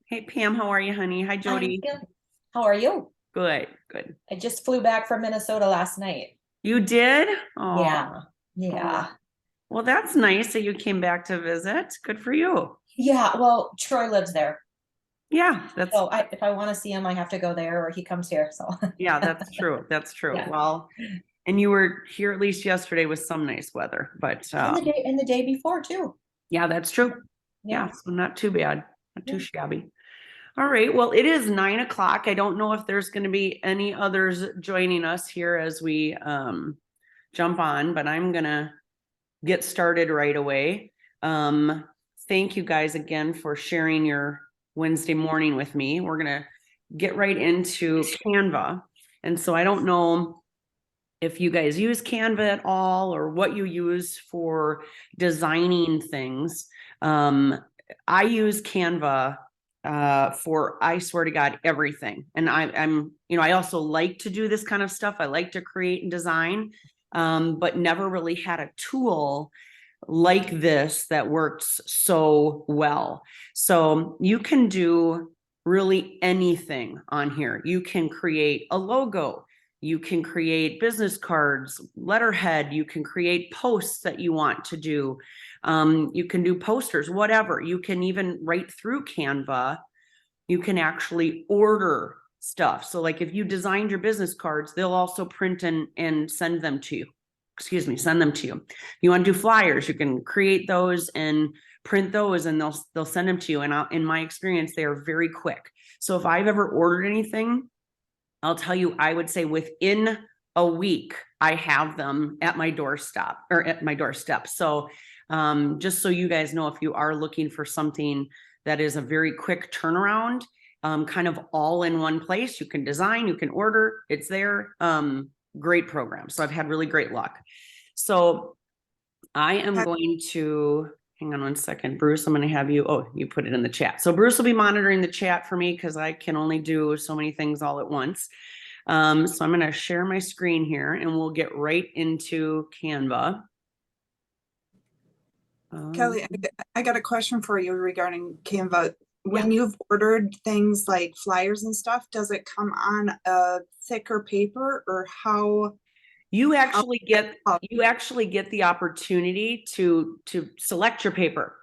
Hey, Pam, how are you, honey? Hi, Jody. I'm good. How are you? Good, good. I just flew back from Minnesota last night. You did? Oh, Yeah. oh. Yeah. Well, that's nice that you came back to visit. Good for you. Yeah. Well, Troy lives there. Yeah, that's So if I want to see him, I have to go there or he comes here. So yeah, that's true. That's true. yeah. Well, and you were here at least yesterday with some nice weather, but And the day before too. yeah, that's true. Yeah, Yeah. so not too bad, not too Yeah. shabby. All right. Well, it is 9 o'clock. I don't know if there's going to be any others joining us here as we jump on, but I'm gonna get started right away. Thank you guys again for sharing your Wednesday morning with me. We're gonna get right into Canva. And so I don't know if you guys use Canva at all or what you use for designing things. I use Canva for, I swear to God, everything. And I'm, I also like to do this kind of stuff. I like to create and design, but never really had a tool like this that works so well. So you can do really anything on here. You can create a logo. You can create business cards, letterhead. You can create posts that you want to do. You can do posters, whatever. You can even write through Canva. You can actually order stuff. So like if you designed your business cards, they'll also print and send them to you. Excuse me, send them to you. You want to do flyers, you can create those and print those and they'll send them to you. And in my experience, they are very quick. So if I've ever ordered anything, I'll tell you, I would say within a week, I have them at my doorstep or at my doorstep. So just so you guys know, if you are looking for something that is a very quick turnaround, kind of all in one place, you can design, you can order, it's there. Great program. So I've had really great luck. So I am going to hang on one second, Bruce. I'm going to have you. Oh, you put it in the chat. So Bruce will be monitoring the chat for me because I can only do so many things all at once. So I'm going to share my screen here and we'll get right into Canva. Kelly, I got a question for you regarding Canva. When Yeah. you've ordered things like flyers and stuff, does it come on a thicker paper or how? You actually get the opportunity to select your paper,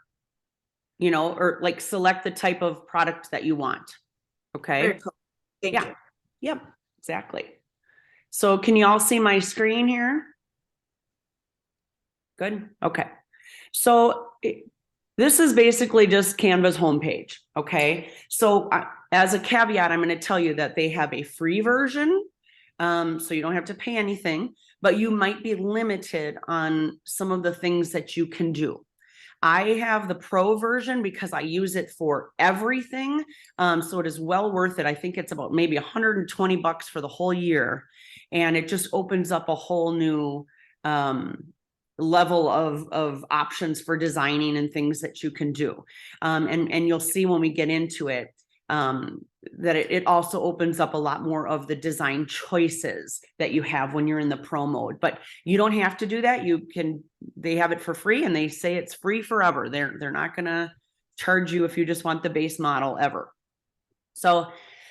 or like select the type of product that you want. Okay. Very cool. Thank Yeah. you. Yep, exactly. So can you all see my screen here? Good. Okay. So this is basically just Canva's homepage. Okay. So as a caveat, I'm going to tell you that they have a free version. So you don't have to pay anything, but you might be limited on some of the things that you can do. I have the pro version because I use it for everything. So it is well worth it. I think it's about maybe $120 for the whole year. And it just opens up a whole new level of options for designing and things that you can do. And you'll see when we get into it, that it also opens up a lot more of the design choices that you have when you're in the pro mode, but you don't have to do that. They have it for free and they say it's free forever. They're not going to charge you if you just want the base model ever. So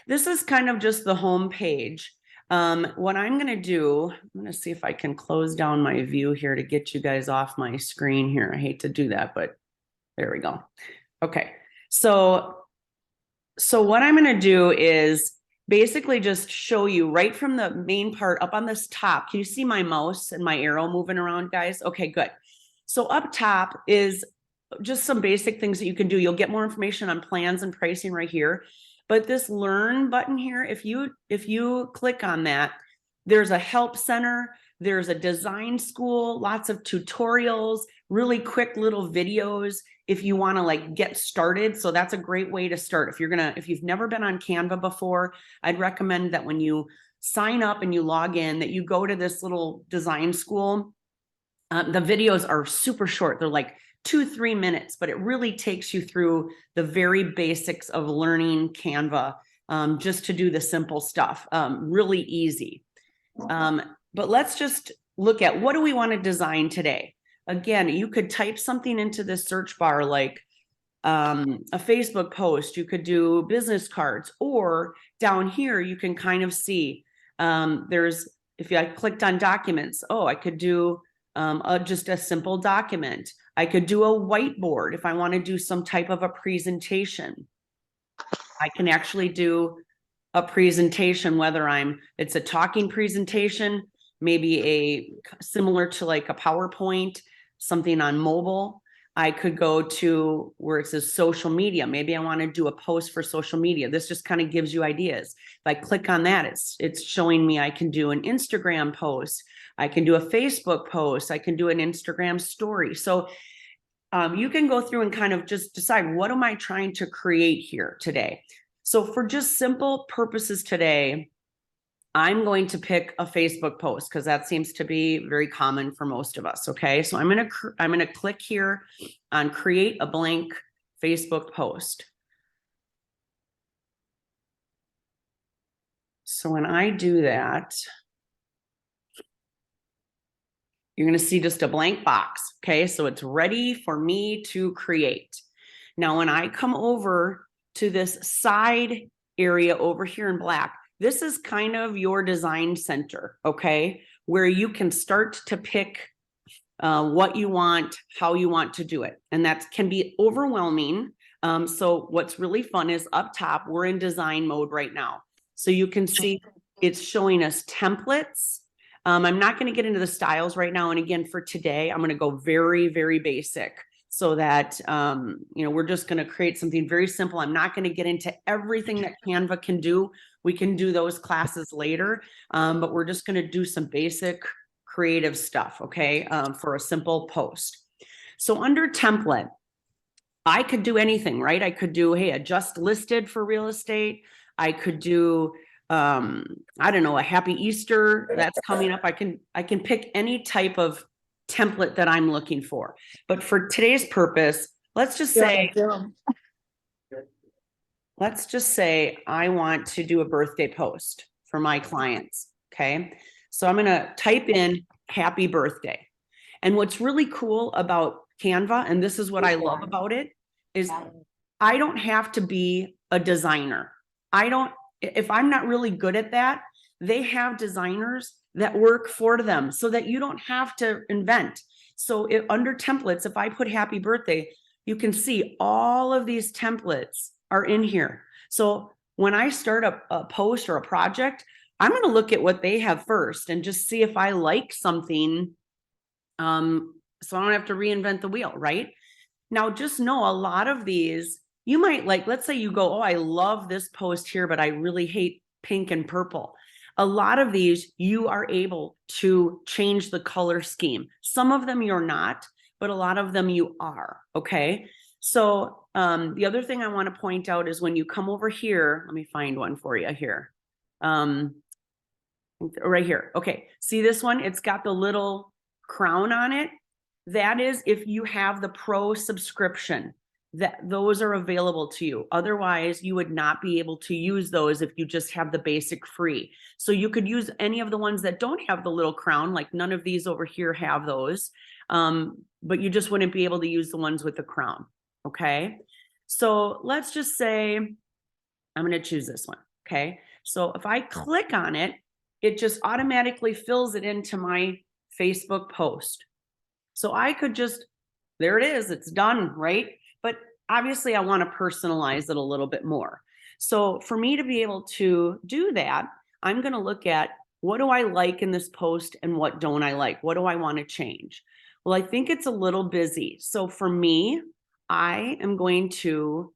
this is kind of just the home page. What I'm going to do, I'm going to see if I can close down my view here to get you guys off my screen here. I hate to do that, but there we go. Okay. So what I'm going to do is basically just show you right from the main part up on this top. Can you see my mouse and my arrow moving around, guys? Okay, good. So up top is just some basic things that you can do. You'll get more information on plans and pricing right here. But this learn button here, if you click on that, there's a help center, there's a design school, lots of tutorials, really quick little videos if you want to like get started. So that's a great way to start. If you've never been on Canva before, I'd recommend that when you sign up and you log in, that you go to this little design school. The videos are super short. They're like 2-3 minutes, but it really takes you through the very basics of learning Canva, just to do the simple stuff, really easy. But let's just look at what do we want to design today? Again, you could type something into this search bar like a Facebook post, you could do business cards, or down here, you can kind of see, if I clicked on documents, oh, I could do just a simple document. I could do a whiteboard if I want to do some type of a presentation. I can actually do a presentation, whether it's a talking presentation, maybe similar to like a PowerPoint, something on mobile. I could go to where it says social media. Maybe I want to do a post for social media. This just kind of gives you ideas. If I click on that, it's showing me I can do an Instagram post. I can do a Facebook post. I can do an Instagram story. So you can go through and kind of just decide, what am I trying to create here today? So for just simple purposes today, I'm going to pick a Facebook post because that seems to be very common for most of us. Okay, so I'm gonna click here on create a blank Facebook post. So when I do that, you're going to see just a blank box. Okay, so it's ready for me to create. Now, when I come over to this side area over here in black, this is kind of your design center, okay, where you can start to pick what you want, how you want to do it. And that can be overwhelming. So what's really fun is up top, we're in design mode right now. So you can see it's showing us templates. I'm not going to get into the styles right now. And again, for today, I'm going to go very, very basic so that, we're just going to create something very simple. I'm not going to get into everything that Canva can do. We can do those classes later, but we're just going to do some basic creative stuff, okay, for a simple post. So under template, I could do anything, right? I could do, hey, adjust listed for real estate. I could do, I don't know, a happy Easter that's coming up. I can pick any type of template that I'm looking for. But for today's purpose, let's just say I want to do a birthday post for my clients. Okay. So I'm going to type in happy birthday. And what's really cool about Canva, and this is what I love about it, is I don't have to be a designer. If I'm not really good at that, they have designers that work for them so that you don't have to invent. So under templates, if I put happy birthday, you can see all of these templates are in here. So when I start a post or a project, I'm going to look at what they have first and just see if I like something. So I don't have to reinvent the wheel, right? Now, just know a lot of these, you might like, let's say you go, oh, I love this post here, but I really hate pink and purple. A lot of these, you are able to change the color scheme. Some of them you're not, but a lot of them you are, okay? So the other thing I want to point out is when you come over here, let me find one for you here. Right here. Okay, see this one? It's got the little crown on it. That is if you have the pro subscription, that those are available to you. Otherwise, you would not be able to use those if you just have the basic free. So you could use any of the ones that don't have the little crown, like none of these over here have those, but you just wouldn't be able to use the ones with the crown, okay? So let's just say, I'm gonna choose this one, okay? So if I click on it, it just automatically fills it into my Facebook post. So I could just, there it is, it's done, right? But obviously I want to personalize it a little bit more. So for me to be able to do that, I'm going to look at what do I like in this post and what don't I like? What do I want to change? Well, I think it's a little busy. So for me, I am going to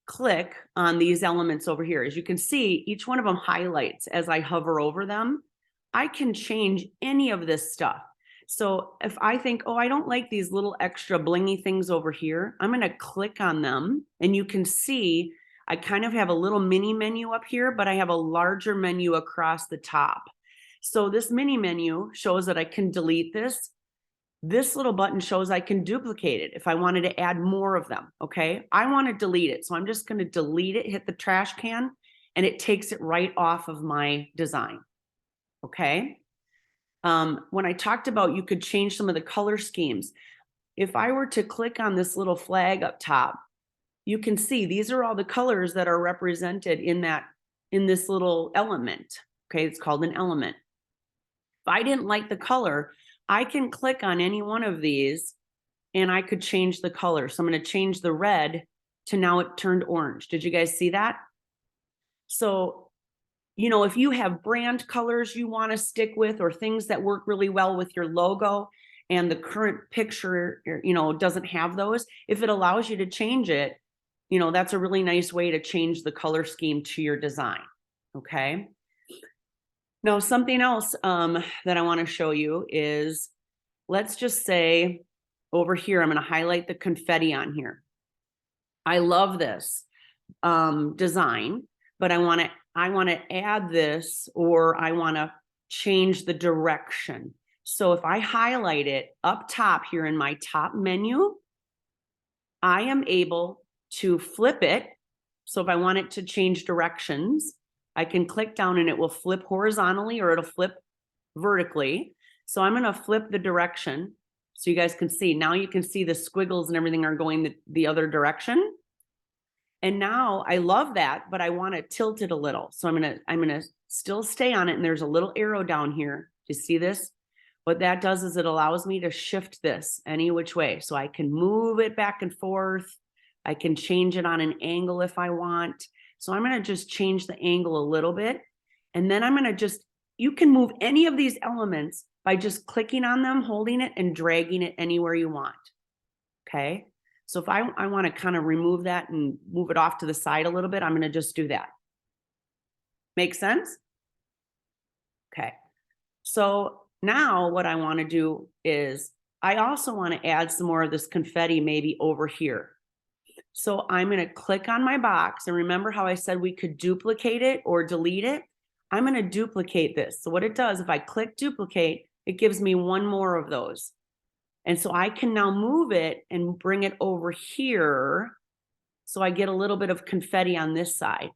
click on these elements over here. As you can see, each one of them highlights as I hover over them. I can change any of this stuff. So if I think, oh, I don't like these little extra blingy things over here, I'm going to click on them and you can see I kind of have a little mini menu up here, but I have a larger menu across the top. So this mini menu shows that I can delete this. This little button shows I can duplicate it if I wanted to add more of them, okay? I want to delete it, so I'm just going to delete it, hit the trash can, and it takes it right off of my design, okay? When I talked about you could change some of the color schemes, if I were to click on this little flag up top, you can see these are all the colors that are represented in this little element. Okay, it's called an element. If I didn't like the color, I can click on any one of these and I could change the color. So I'm going to change the red to now it turned orange. Did you guys see that? So, you know, if you have brand colors you want to stick with or things that work really well with your logo and the current picture, you know, doesn't have those, if it allows you to change it, you know, that's a really nice way to change the color scheme to your design. Okay. Now, something else that I want to show you is, let's just say over here, I'm going to highlight the confetti on here. I love this design, but I want to add this, or I want to change the direction. So if I highlight it up top here in my top menu, I am able to flip it. So if I want it to change directions, I can click down and it will flip horizontally or it'll flip vertically. So I'm going to flip the direction so you guys can see. Now you can see the squiggles and everything are going the other direction. And now I love that, but I want to tilt it a little. So I'm going to still stay on it. And there's a little arrow down here. Do you see this? What that does is it allows me to shift this any which way. So I can move it back and forth. I can change it on an angle if I want. So I'm going to just change the angle a little bit. And then I'm going to you can move any of these elements by just clicking on them, holding it and dragging it anywhere you want. Okay. So if I want to kind of remove that and move it off to the side a little bit, I'm going to just do that. Make sense? Okay. So now what I want to do is I also want to add some more of this confetti maybe over here. So I'm going to click on my box, and remember how I said we could duplicate it or delete it? I'm going to duplicate this. So what it does, if I click duplicate, it gives me one more of those. And so I can now move it and bring it over here. So I get a little bit of confetti on this side.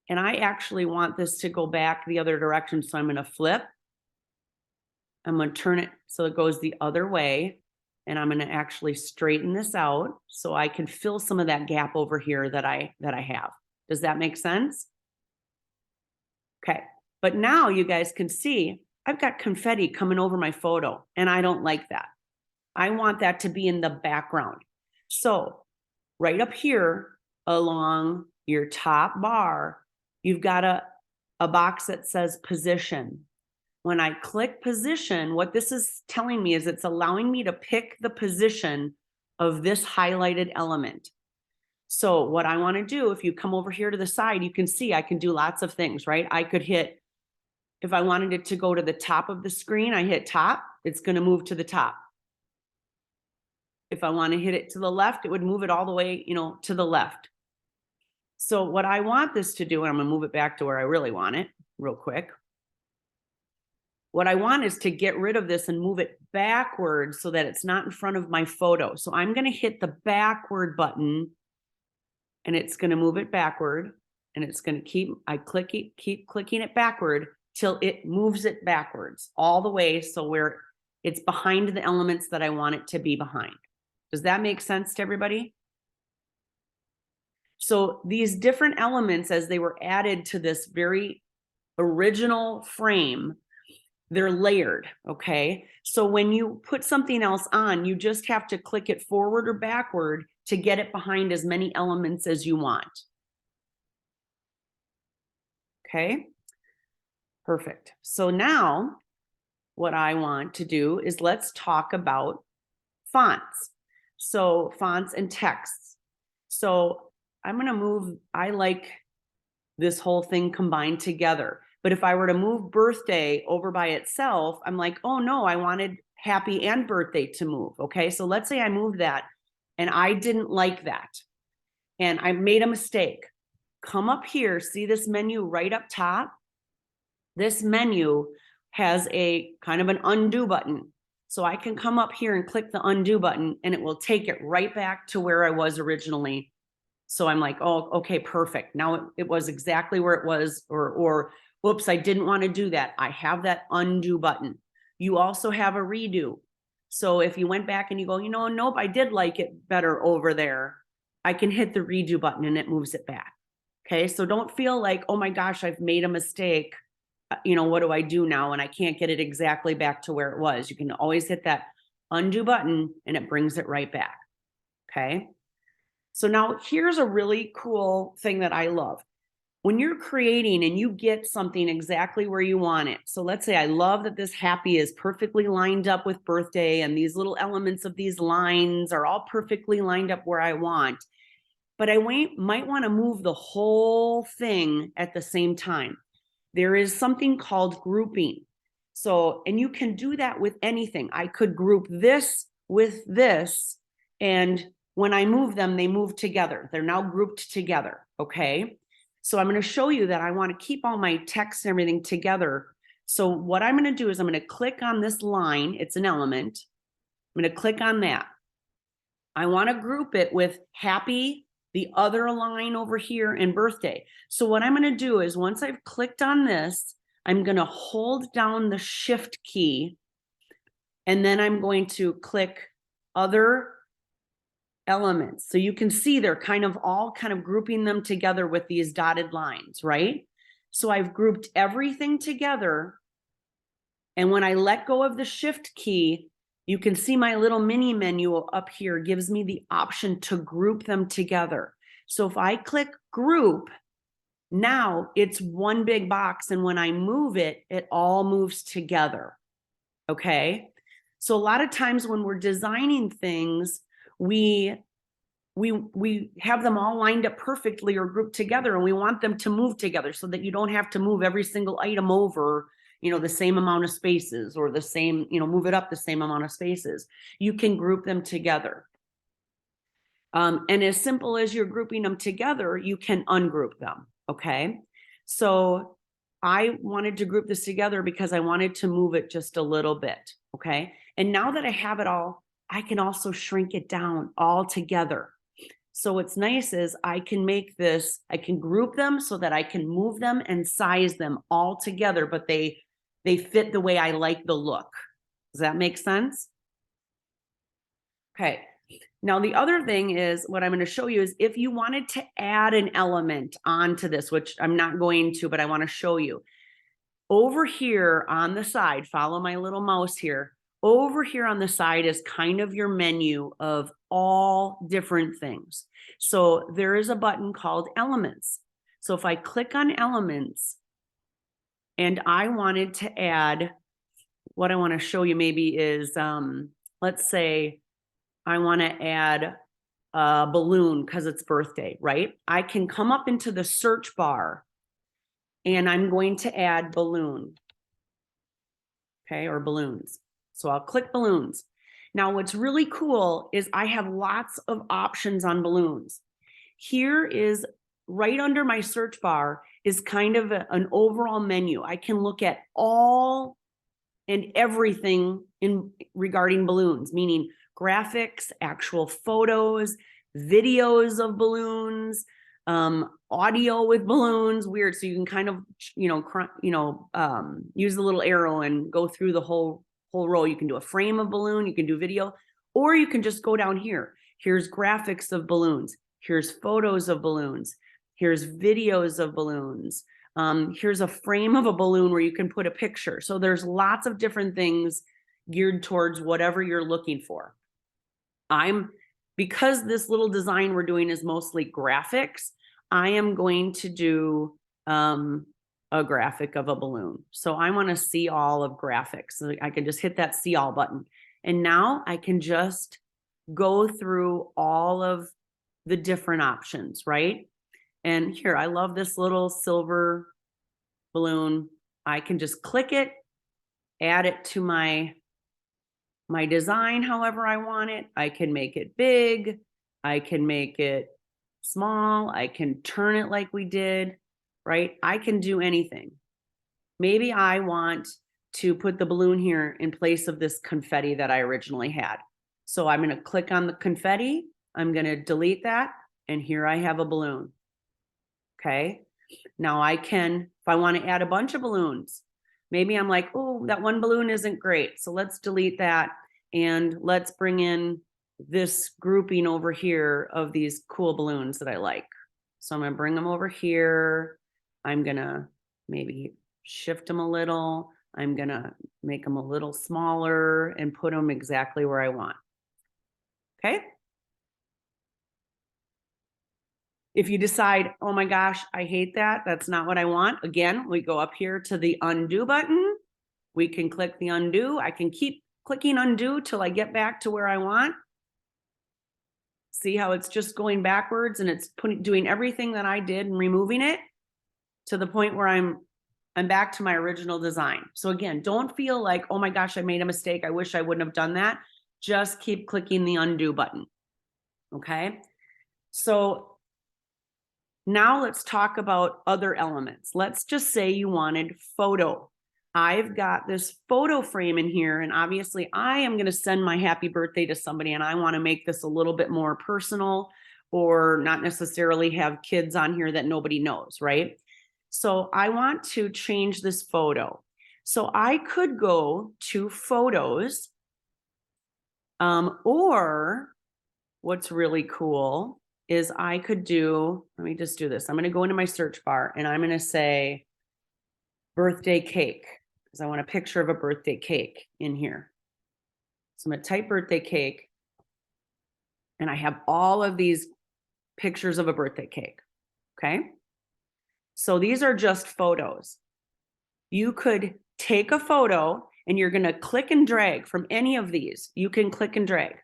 And I actually want this to go back the other direction. So I'm going to flip. I'm going to turn it so it goes the other way. And I'm going to actually straighten this out so I can fill some of that gap over here that I have. Does that make sense? Okay. But now you guys can see I've got confetti coming over my photo, and I don't like that. I want that to be in the background. So right up here along your top bar, you've got a box that says position. When I click position, what this is telling me is it's allowing me to pick the position of this highlighted element. So what I want to do, if you come over here to the side, you can see I can do lots of things, right? I could hit, if I wanted it to go to the top of the screen, I hit top, it's going to move to the top. If I want to hit it to the left, it would move it all the way, you know, to the left. So what I want this to do, and I'm going to move it back to where I really want it real quick. What I want is to get rid of this and move it backwards so that it's not in front of my photo. So I'm going to hit the backward button, and it's going to move it backward, and it's going to keep clicking it backward till it moves it backwards all the way. So where it's behind the elements that I want it to be behind. Does that make sense to everybody? So these different elements, as they were added to this very original frame, they're layered, okay? So when you put something else on, you just have to click it forward or backward to get it behind as many elements as you want. Okay, perfect. So now what I want to do is let's talk about fonts. So fonts and texts. So I'm going to move, I like this whole thing combined together. But if I were to move birthday over by itself, I'm like, oh no, I wanted happy and birthday to move. Okay, so let's say I moved that and I didn't like that. And I made a mistake. Come up here, see this menu right up top? This menu has a kind of an undo button. So I can come up here and click the undo button and it will take it right back to where I was originally. So I'm like, oh, okay, perfect. Now it was exactly where it was, or whoops, I didn't want to do that. I have that undo button. You also have a redo. So if you went back and you go, nope, I did like it better over there, I can hit the redo button and it moves it back. Okay, so don't feel like, oh my gosh, I've made a mistake. What do I do now? And I can't get it exactly back to where it was. You can always hit that undo button and it brings it right back. Okay. So now here's a really cool thing that I love. When you're creating and you get something exactly where you want it. So let's say I love that this happy is perfectly lined up with birthday and these little elements of these lines are all perfectly lined up where I want. But I might want to move the whole thing at the same time. There is something called grouping. So, and you can do that with anything. I could group this with this, and when I move them, they move together. They're now grouped together, okay? So I'm going to show you that I want to keep all my text and everything together. So what I'm going to do is I'm going to click on this line. It's an element. I'm going to click on that. I want to group it with happy, the other line over here, and birthday. So what I'm going to do is once I've clicked on this, I'm going to hold down the shift key, and then I'm going to click other elements. So you can see they're all grouping them together with these dotted lines, right? So I've grouped everything together. And when I let go of the shift key, you can see my little mini menu up here gives me the option to group them together. So if I click group, now it's one big box. And when I move it, it all moves together. Okay. So a lot of times when we're designing things, we have them all lined up perfectly or grouped together, and we want them to move together so that you don't have to move every single item over, the same amount of spaces, or the same, move it up the same amount of spaces. You can group them together. And as simple as you're grouping them together, you can ungroup them. Okay. So I wanted to group this together because I wanted to move it just a little bit. Okay. And now that I have it all, I can also shrink it down all together. So what's nice is I can group them so that I can move them and size them all together, but they fit the way I like the look. Does that make sense? Okay. Now, the other thing is what I'm going to show you is if you wanted to add an element onto this, which I'm not going to, but I want to show you. Over here on the side, follow my little mouse here. Over here on the side is kind of your menu of all different things. So there is a button called Elements. So if I click on Elements and I wanted to add, what I want to show you maybe is, let's say I want to add a balloon because it's birthday, right? I can come up into the search bar and I'm going to add balloon. Okay, or balloons. So I'll click balloons. Now, what's really cool is I have lots of options on balloons. Here is right under my search bar is kind of an overall menu. I can look at all and everything regarding balloons, meaning graphics, actual photos, videos of balloons, audio with balloons, weird. So you can kind of, use the little arrow and go through the whole row. You can do a frame of balloon, you can do video, or you can just go down here. Here's graphics of balloons. Here's photos of balloons. Here's videos of balloons. Here's a frame of a balloon where you can put a picture. So there's lots of different things geared towards whatever you're looking for. Because this little design we're doing is mostly graphics, I am going to do a graphic of a balloon. So I want to see all of graphics. So I can just hit that see all button. And now I can just go through all of the different options, right? And here, I love this little silver balloon. I can just click it, add it to my design however I want it. I can make it big. I can make it small. I can turn it like we did, right? I can do anything. Maybe I want to put the balloon here in place of this confetti that I originally had. So I'm going to click on the confetti. I'm going to delete that. And here I have a balloon. Okay. Now I can, if I want to add a bunch of balloons, maybe I'm like, oh, that one balloon isn't great. So let's delete that. and let's bring in this grouping over here of these cool balloons that I like. So I'm gonna bring them over here. I'm gonna maybe shift them a little. I'm gonna make them a little smaller and put them exactly where I want. Okay. If you decide, oh my gosh, I hate that, that's not what I want. Again, we go up here to the undo button. We can click the undo. I can keep clicking undo till I get back to where I want. See how it's just going backwards and it's doing everything that I did and removing it to the point where I'm back to my original design. So again, don't feel like, oh my gosh, I made a mistake. I wish I wouldn't have done that. Just keep clicking the undo button. Okay. So now let's talk about other elements. Let's just say you wanted photo. I've got this photo frame in here, and obviously I am going to send my happy birthday to somebody, and I want to make this a little bit more personal, or not necessarily have kids on here that nobody knows, right? So I want to change this photo. So I could go to photos, or what's really cool is I could do, let me just do this. I'm going to go into my search bar and I'm going to say birthday cake, because I want a picture of a birthday cake in here. So I'm going to type birthday cake, and I have all of these pictures of a birthday cake. Okay. So these are just photos. You could take a photo and you're going to click and drag from any of these. You can click and drag.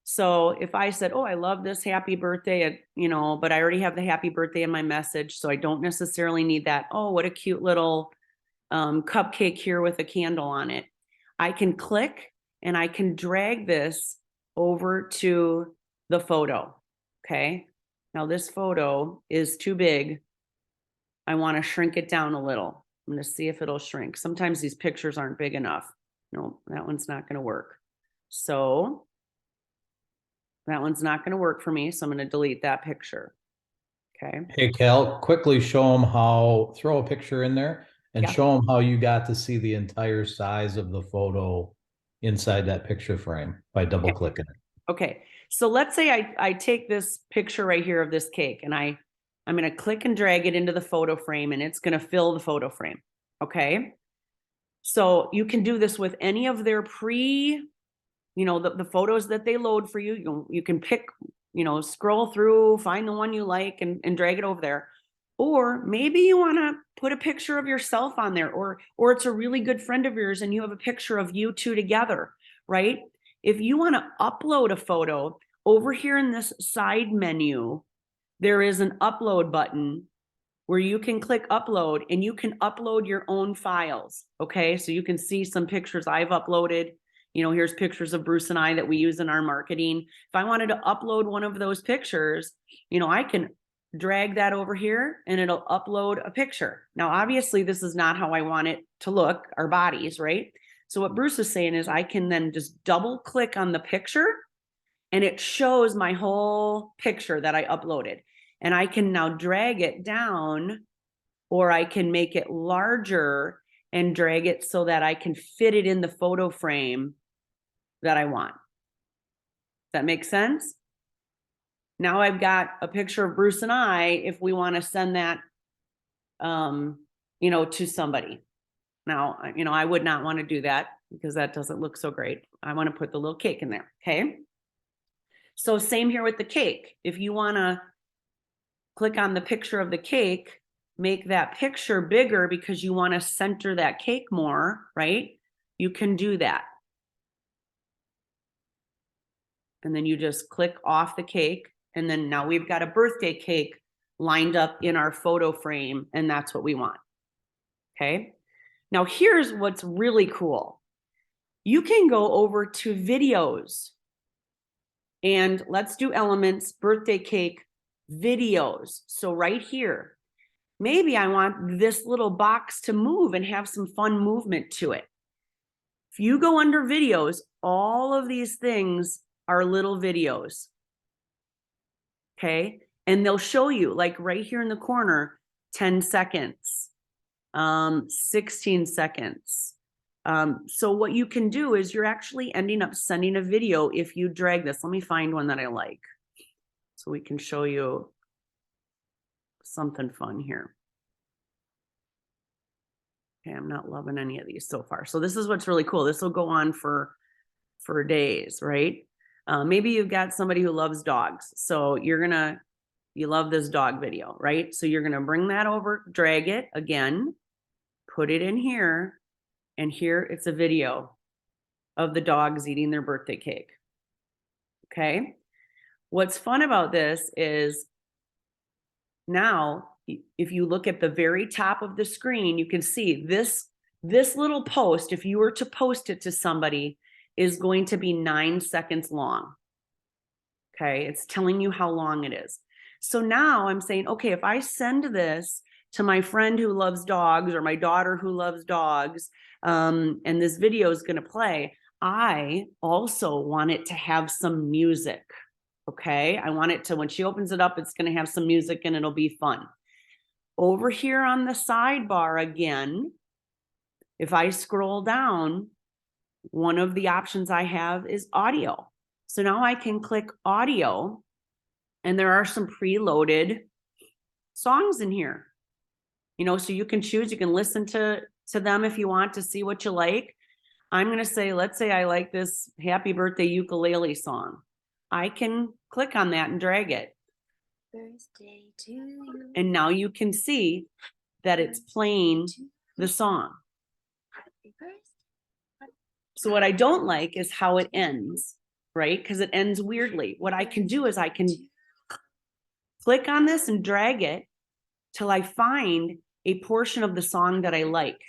So if I said, oh, I love this happy birthday, but I already have the happy birthday in my message, so I don't necessarily need that. Oh, what a cute little cupcake here with a candle on it. I can click and I can drag this over to the photo. Okay. Now this photo is too big. I want to shrink it down a little. I'm going to see if it'll shrink. Sometimes these pictures aren't big enough. No, that one's not going to work. So that one's not going to work for me. So I'm going to delete that picture. Okay. Hey, Cal, quickly show them how, throw a picture in there and Yeah. show them how you got to see the entire size of the photo inside that picture frame by double clicking it. Okay. So let's say I take this picture right here of this cake, and I'm going to click and drag it into the photo frame, and it's going to fill the photo frame. Okay. So you can do this with any of their the photos that they load for you. You can pick, scroll through, find the one you like and drag it over there. Or maybe you want to put a picture of yourself on there, or it's a really good friend of yours and you have a picture of you two together, right? If you want to upload a photo, over here in this side menu, there is an upload button where you can click upload and you can upload your own files. Okay. So you can see some pictures I've uploaded. Here's pictures of Bruce and I that we use in our marketing. If I wanted to upload one of those pictures, I can drag that over here and it'll upload a picture. Now, obviously, this is not how I want it to look, our bodies, right? So what Bruce is saying is I can then just double click on the picture and it shows my whole picture that I uploaded. And I can now drag it down, or I can make it larger and drag it so that I can fit it in the photo frame that I want. That makes sense? Now I've got a picture of Bruce and I, if we want to send that, to somebody. Now, I would not want to do that because that doesn't look so great. I want to put the little cake in there. Okay. So same here with the cake. If you want to click on the picture of the cake, make that picture bigger because you want to center that cake more, right? You can do that. And then you just click off the cake. And then now we've got a birthday cake lined up in our photo frame. And that's what we want. Okay. Now here's what's really cool. You can go over to videos and let's do elements, birthday cake, videos. So right here, maybe I want this little box to move and have some fun movement to it. If you go under videos, all of these things are little videos. Okay. And they'll show you, like right here in the corner, 10 seconds, 16 seconds, So what you can do is you're actually ending up sending a video if you drag this. Let me find one that I like so we can show you something fun here. Okay, I'm not loving any of these so far. So this is what's really cool. This will go on for days, right? Maybe you've got somebody who loves dogs. So you love this dog video, right? So you're gonna bring that over, drag it again, put it in here, and here it's a video of the dogs eating their birthday cake. Okay. What's fun about this is now, if you look at the very top of the screen, you can see this little post, if you were to post it to somebody, is going to be 9 seconds long. Okay, it's telling you how long it is. So now I'm saying, okay, if I send this to my friend who loves dogs or my daughter who loves dogs, and this video is going to play, I also want it to have some music. Okay, I want it to, when she opens it up, it's going to have some music and it'll be fun. Over here on the sidebar again, if I scroll down, one of the options I have is audio. So now I can click audio, and there are some preloaded songs in here. You know, so you can choose, you can listen to them if you want to see what you like. I'm going to say, let's say I like this Happy Birthday Ukulele song. I can click on that and drag it. Birthday to you. And now you can see that it's playing the song. Happy birthday. So what I don't like is how it ends, right? Because it ends weirdly. What I can do is I can click on this and drag it till I find a portion of the song that I like.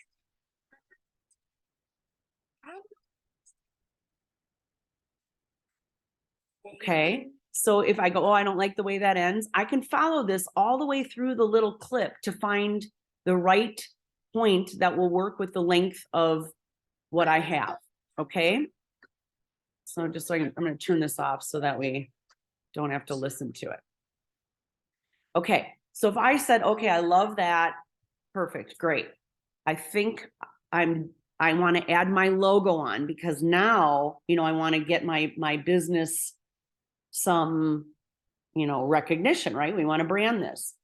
Okay. So if I go, oh, I don't like the way that ends, I can follow this all the way through the little clip to find the right point that will work with the length of what I have. Okay. So just so I'm going to turn this off so that we don't have to listen to it. Okay. So if I said, okay, I love that. Perfect. Great. I think I want to add my logo on, because now, you know, I want to get my business some, you know, recognition, right? We want to brand this.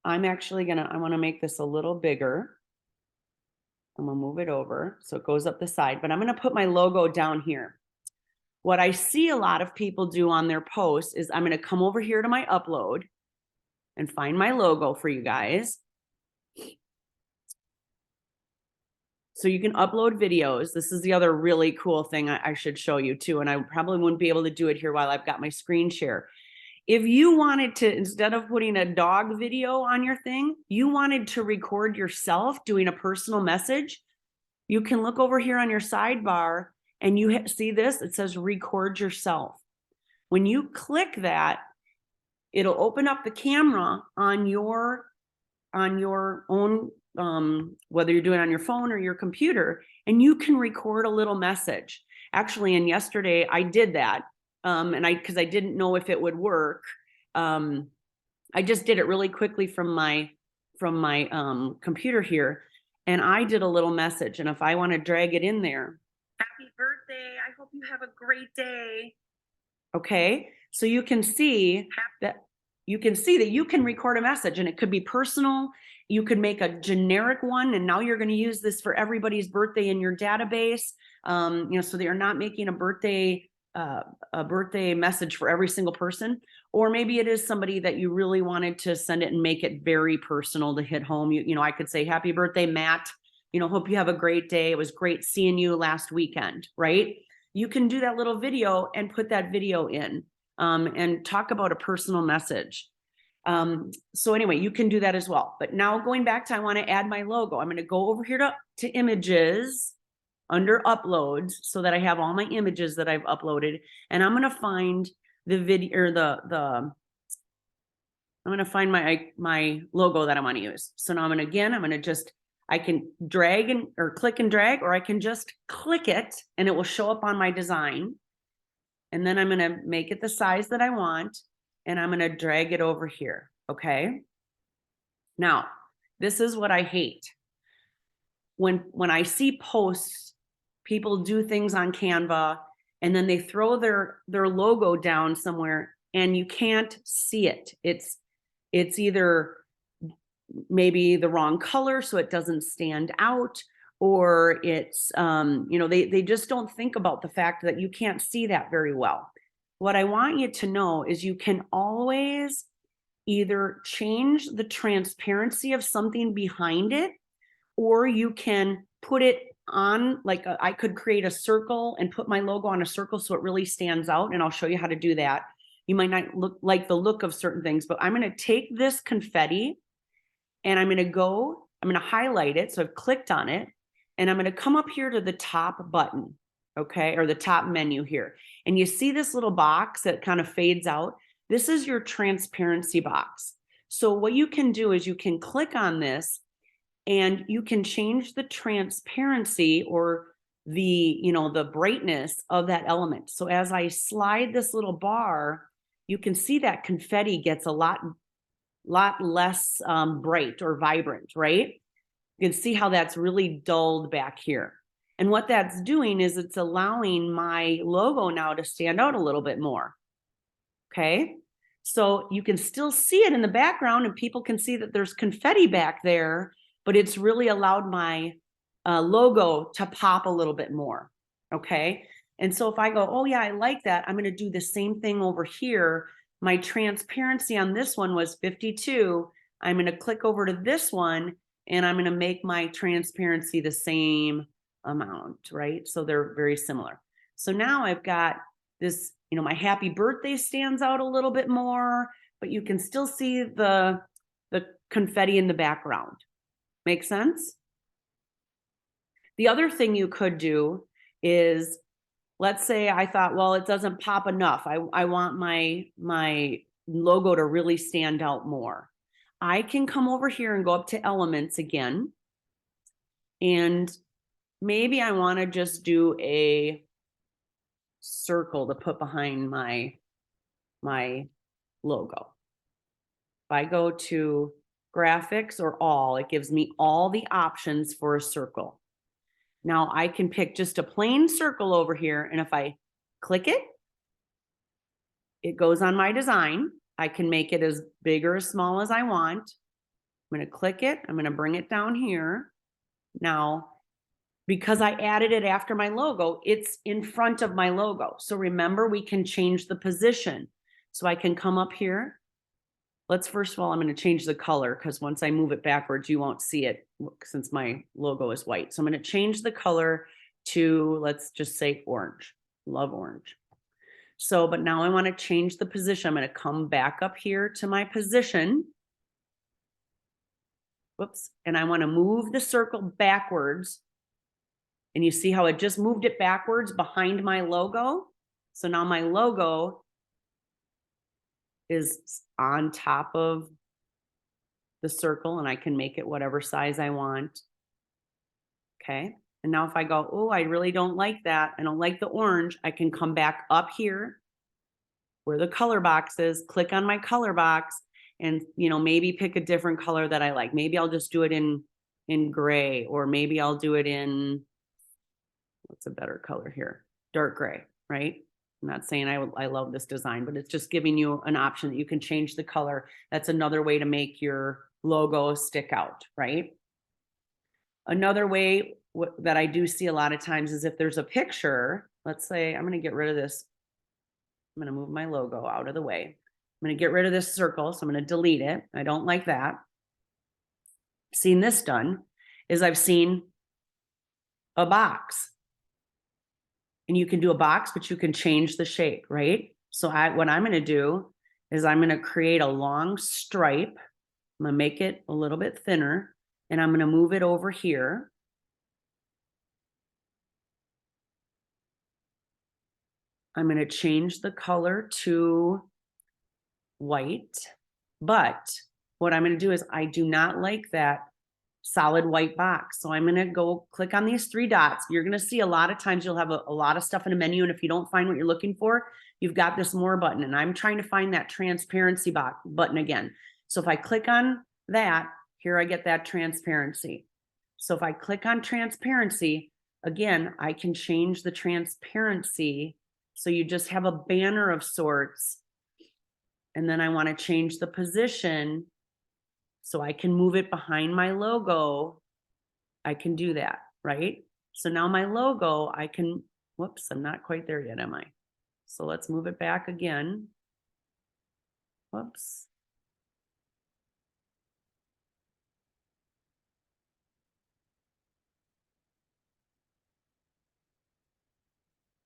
I'm actually I want to make this a little bigger. I'm going to move it over so it goes up the side, but I'm going to put my logo down here. What I see a lot of people do on their posts is I'm going to come over here to my upload and find my logo for you guys. So you can upload videos. This is the other really cool thing I should show you too. And I probably wouldn't be able to do it here while I've got my screen share. If you wanted to, instead of putting a dog video on your thing, you wanted to record yourself doing a personal message, you can look over here on your sidebar and you see this, it says record yourself. When you click that, it'll open up the camera on your own, whether you're doing it on your phone or your computer, and you can record a little message. Actually, and yesterday I did that. Because I didn't know if it would work. I just did it really quickly from my computer here, and I did a little message. And if I want to drag it in there, happy birthday, I hope you have a great day. Okay, so you can see that you can record a message, and it could be personal. You could make a generic one, and now you're going to use this for everybody's birthday in your database. You know, so that you're not making a birthday message for every single person. Or maybe it is somebody that you really wanted to send it and make it very personal to hit home. You know, I could say, happy birthday, Matt. You know, hope you have a great day. It was great seeing you last weekend, right? You can do that little video and put that video in, and talk about a personal message. So anyway, you can do that as well. But now going back to, I want to add my logo. I'm going to go over here to images under uploads so that I have all my images that I've uploaded, and I'm going to find the video, or I'm going to find my logo that I want to use. So now I can drag or click and drag, or I can just click it and it will show up on my design. And then I'm going to make it the size that I want, and I'm going to drag it over here. Okay. Now, this is what I hate. When I see posts people do things on Canva and then they throw their logo down somewhere and you can't see it. It's either maybe the wrong color so it doesn't stand out, or it's you know, they just don't think about the fact that you can't see that very well. What I want you to know is you can always either change the transparency of something behind it, or you can put it on, like I could create a circle and put my logo on a circle so it really stands out, and I'll show you how to do that. You might not like the look of certain things, but I'm going to take this confetti and I'm going to highlight it. So I've clicked on it and I'm going to come up here to the top button, okay, or the top menu here. And you see this little box that kind of fades out. This is your transparency box. So what you can do is you can click on this and you can change the transparency or the, you know, the brightness of that element. So as I slide this little bar, you can see that confetti gets a lot less bright or vibrant, right? You can see how that's really dulled back here. And what that's doing is it's allowing my logo now to stand out a little bit more. Okay. So you can still see it in the background and people can see that there's confetti back there, but it's really allowed my logo to pop a little bit more. Okay. And so if I go, oh yeah, I like that, I'm going to do the same thing over here. My transparency on this one was 52. I'm going to click over to this one and I'm going to make my transparency the same amount, right? So they're very similar. So now I've got this, you know, my happy birthday stands out a little bit more, but you can still see the confetti in the background. Make sense? The other thing you could do is, let's say I thought, well, it doesn't pop enough. I want my logo to really stand out more. I can come over here and go up to elements again. And maybe I want to just do a circle to put behind my logo. If I go to graphics or all, it gives me all the options for a circle. Now I can pick just a plain circle over here. And if I click it, it goes on my design. I can make it as big or as small as I want. I'm going to click it. I'm going to bring it down here. Now, because I added it after my logo, it's in front of my logo. So remember, we can change the position. So I can come up here. Let's first of all, I'm going to change the color because once I move it backwards, you won't see it since my logo is white. So I'm going to change the color to, let's just say orange. Love orange. So, but now I want to change the position. I'm going to come back up here to my position. Whoops. And I want to move the circle backwards. And you see how it just moved it backwards behind my logo. So now my logo is on top of the circle and I can make it whatever size I want. Okay. And now if I go, oh, I really don't like that, I don't like the orange, I can come back up here where the color box is, click on my color box and, you know, maybe pick a different color that I like. Maybe I'll just do it in gray, or maybe I'll do it in, what's a better color here? Dark gray, right? I'm not saying I love this design, but it's just giving you an option that you can change the color. That's another way to make your logo stick out, right? Another way that I do see a lot of times is if there's a picture, let's say I'm going to get rid of this. I'm going to move my logo out of the way. I'm going to get rid of this circle. So I'm going to delete it. I don't like that. Seeing this done is I've seen a box. And you can do a box, but you can change the shape, right? So what I'm going to do is I'm going to create a long stripe. I'm going to make it a little bit thinner and I'm going to move it over here. I'm going to change the color to white, but what I'm going to do is I do not like that solid white box. So I'm going to go click on these three dots. You're going to see a lot of times you'll have a lot of stuff in a menu. And if you don't find what you're looking for, you've got this more button. And I'm trying to find that transparency button again. So if I click on that, here I get that transparency. So if I click on transparency, again, I can change the transparency. So you just have a banner of sorts. And then I want to change the position so I can move it behind my logo. I can do that, right? So now my logo, I can, whoops, I'm not quite there yet, am I? So let's move it back again. Whoops.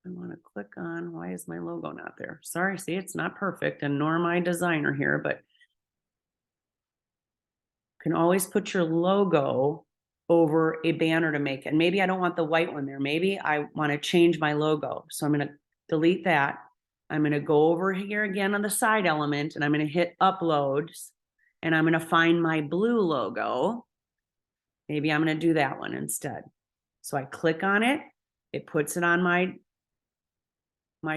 I want to click on, why is my logo not there? Sorry, see, it's not perfect, and nor am I a designer here, but can always put your logo over a banner to make it. And maybe I don't want the white one there. Maybe I want to change my logo. So I'm going to delete that. I'm going to go over here again on the side element, and I'm going to hit uploads, and I'm going to find my blue logo. Maybe I'm going to do that one instead. So I click on it. It puts it on my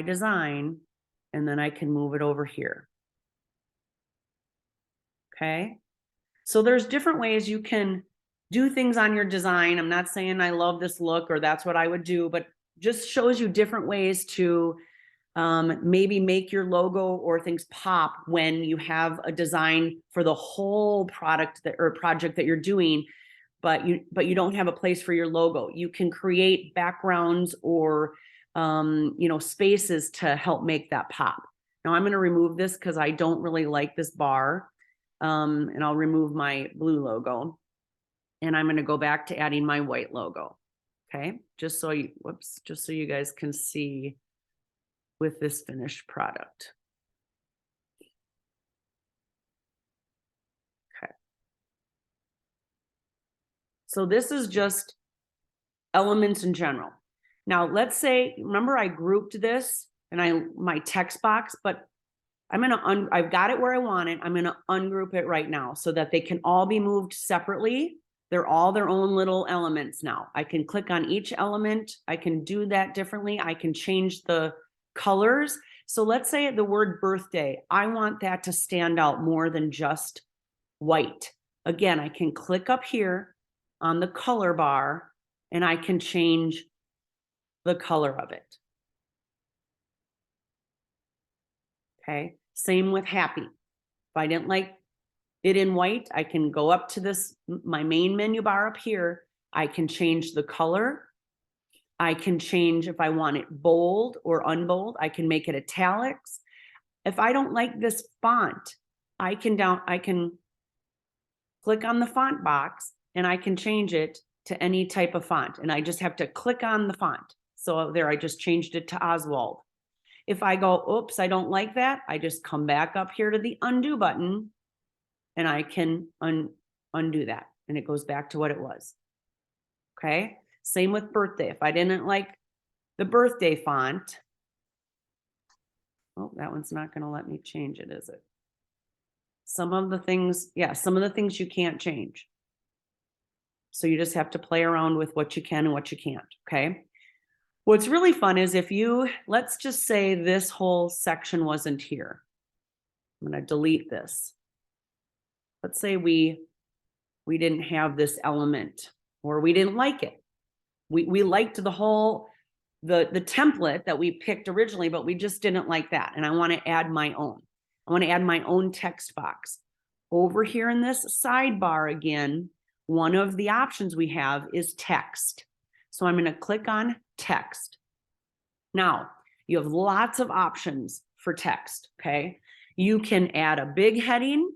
design, and then I can move it over here. Okay. So there's different ways you can do things on your design. I'm not saying I love this look or that's what I would do, but just shows you different ways to maybe make your logo or things pop when you have a design for the whole product that or project that you're doing, but you don't have a place for your logo. You can create backgrounds or spaces to help make that pop. Now I'm going to remove this because I don't really like this bar. And I'll remove my blue logo, and I'm going to go back to adding my white logo. Okay. Just so you guys can see with this finished product. Okay. So this is just elements in general. Now let's say, remember I grouped this and my text box, but I've got it where I want it. I'm going to ungroup it right now so that they can all be moved separately. They're all their own little elements now. I can click on each element. I can do that differently. I can change the colors. So let's say the word birthday, I want that to stand out more than just white. Again, I can click up here on the color bar and I can change the color of it. Okay. Same with happy. If I didn't like it in white, I can go up to this, my main menu bar up here. I can change the color. I can change if I want it bold or unbold. I can make it italics. If I don't like this font, I can click on the font box and I can change it to any type of font. And I just have to click on the font. So there, I just changed it to Oswald. If I go, oops, I don't like that, I just come back up here to the undo button and I can undo that. And it goes back to what it was. Okay. Same with birthday. If I didn't like the birthday font, oh, that one's not going to let me change it, is it? Some of the things you can't change. So you just have to play around with what you can and what you can't. Okay. What's really fun is if let's just say this whole section wasn't here. I'm going to delete this. Let's say we didn't have this element or we didn't like it. We liked the whole, the template that we picked originally, but we just didn't like that. And I want to add my own. I want to add my own text box. Over here in this sidebar again, one of the options we have is text. So I'm going to click on text. Now, you have lots of options for text, okay? You can add a big heading,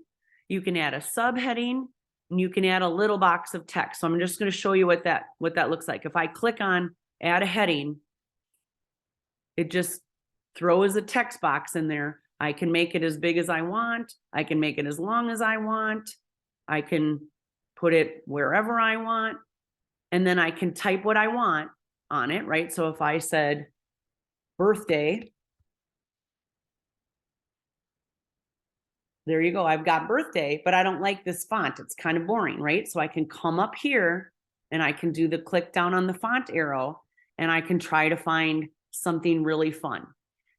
you can add a subheading, and you can add a little box of text. So I'm just going to show you what that looks like. If I click on add a heading, it just throws a text box in there. I can make it as big as I want. I can make it as long as I want. I can put it wherever I want. And then I can type what I want on it, right? So if I said birthday, there you go. I've got birthday, but I don't like this font. It's kind of boring, right? So I can come up here and I can do the click down on the font arrow and I can try to find something really fun.